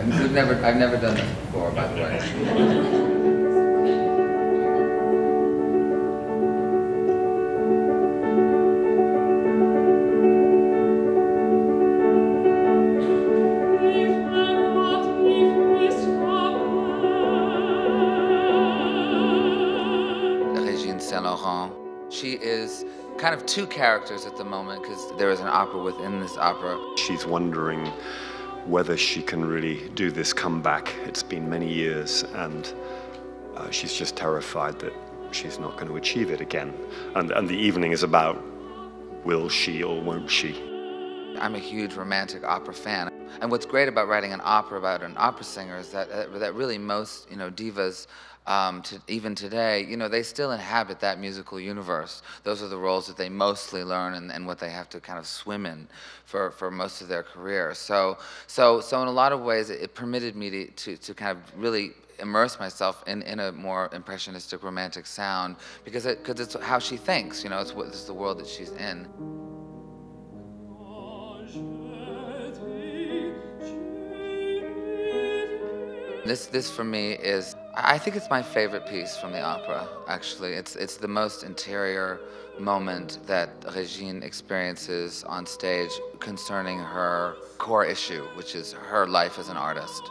And I've never done this before, by the way. She is kind of two characters at the moment because there is an opera within this opera. She's wondering whether she can really do this comeback. It's been many years and she's just terrified that she's not going to achieve it again. And the evening is about will she or won't she? I'm a huge romantic opera fan. And what's great about writing an opera about an opera singer is that really most, divas, even today, they still inhabit that musical universe. Those are the roles that they mostly learn and what they have to kind of swim in for most of their career. So in a lot of ways, it permitted me to kind of really immerse myself in a more impressionistic, romantic sound because it's how she thinks. It's the world that she's in. This for me is, I think it's my favorite piece from the opera, actually. It's the most interior moment that Regine experiences on stage concerning her core issue, which is her life as an artist.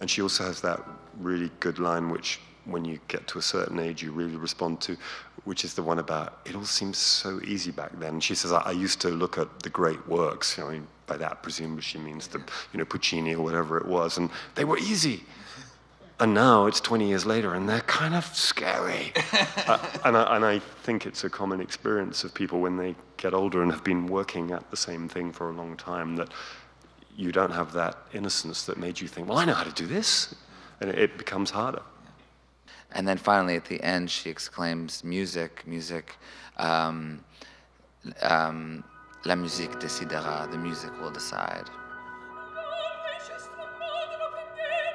And she also has that really good line, which when you get to a certain age, you really respond to, which is the one about, it all seems so easy back then. She says, I used to look at the great works, by that presumably she means the, Puccini or whatever it was, and they were easy. And now it's 20 years later and they're kind of scary. And I think it's a common experience of people when they get older and have been working at the same thing for a long time, that you don't have that innocence that made you think, well, I know how to do this. And it becomes harder. And then finally, at the end, she exclaims, music, la musique décidera, the music will decide.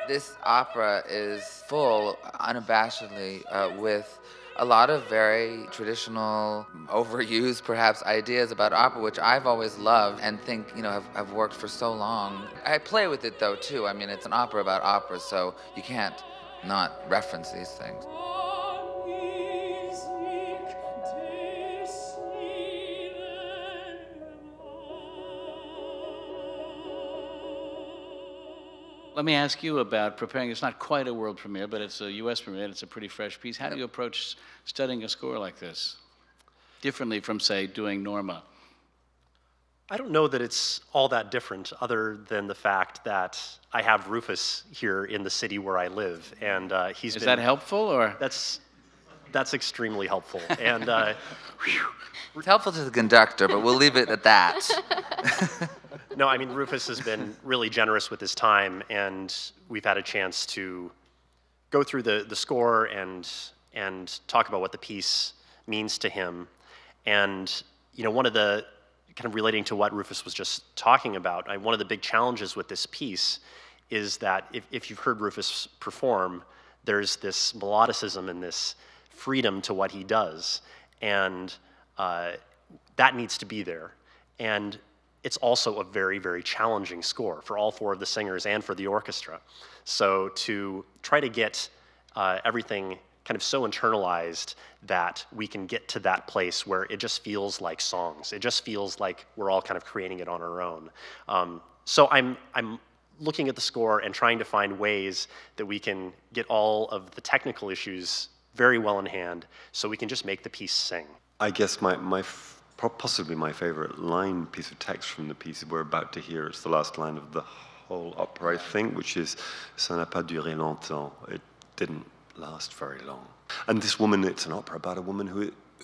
This opera is full, unabashedly, with a lot of very traditional, overused, perhaps, ideas about opera, which I've always loved and think, have worked for so long. I play with it, though, too. I mean, it's an opera about opera, so you can't not reference these things. Let me ask you about preparing. It's not quite a world premiere, but it's a U.S. premiere. It's a pretty fresh piece. How do you approach studying a score like this, differently from, say, doing Norma? I don't know that it's all that different, other than the fact that I have Rufus here in the city where I live, and he's been... Is that helpful, or...? That's extremely helpful, and... It's helpful to the conductor, but we'll leave it at that. No, I mean, Rufus has been really generous with his time, and we've had a chance to go through the score and talk about what the piece means to him. And, one of the... kind of relating to what Rufus was just talking about, one of the big challenges with this piece is that if you've heard Rufus perform, there's this melodicism and this freedom to what he does, and that needs to be there. And it's also a very, very challenging score for all four of the singers and for the orchestra. So to try to get everything kind of so internalized that we can get to that place where it just feels like songs. It just feels like we're all kind of creating it on our own. So I'm looking at the score and trying to find ways that we can get all of the technical issues very well in hand so we can just make the piece sing. I guess possibly my favorite piece of text from the piece we're about to hear, it's the last line of the whole opera, I think, which is "Ça n'a pas duré longtemps." It didn't last very long. And this woman, it's an opera about a woman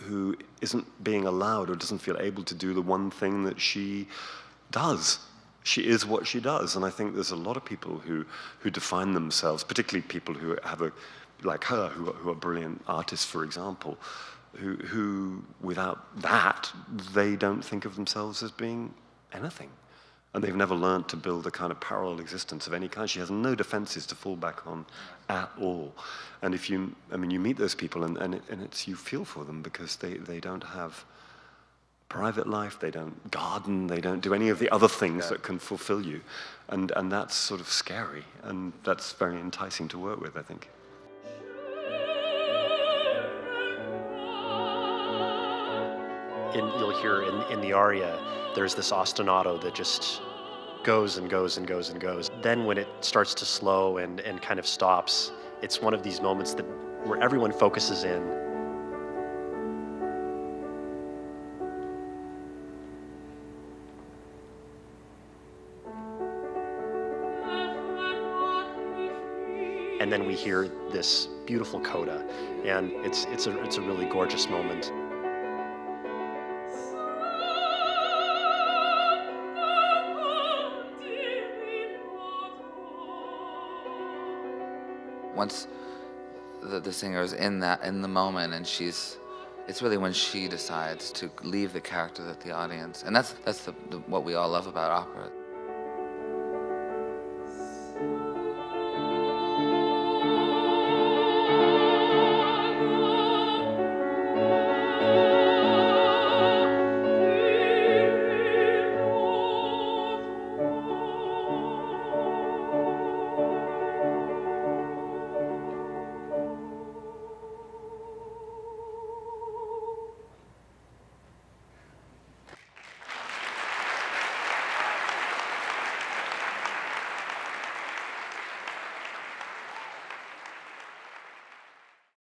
who isn't being allowed or doesn't feel able to do the one thing that she does. She is what she does. And I think there's a lot of people who define themselves, particularly people who have like her, who are brilliant artists, for example, who without that, they don't think of themselves as being anything. And they've never learned to build a kind of parallel existence of any kind. She has no defenses to fall back on at all. And if you meet those people and you feel for them because they don't have private life, they don't garden, they don't do any of the other things that can fulfill you. And that's sort of scary, and that's very enticing to work with, I think. You'll hear in the aria, there's this ostinato that just goes and goes and goes and goes. Then when it starts to slow and kind of stops, it's one of these moments where everyone focuses in. And then we hear this beautiful coda, and it's a really gorgeous moment. Once the singer is in the moment, and it's really when she decides to leave the character at the audience, and that's what we all love about opera.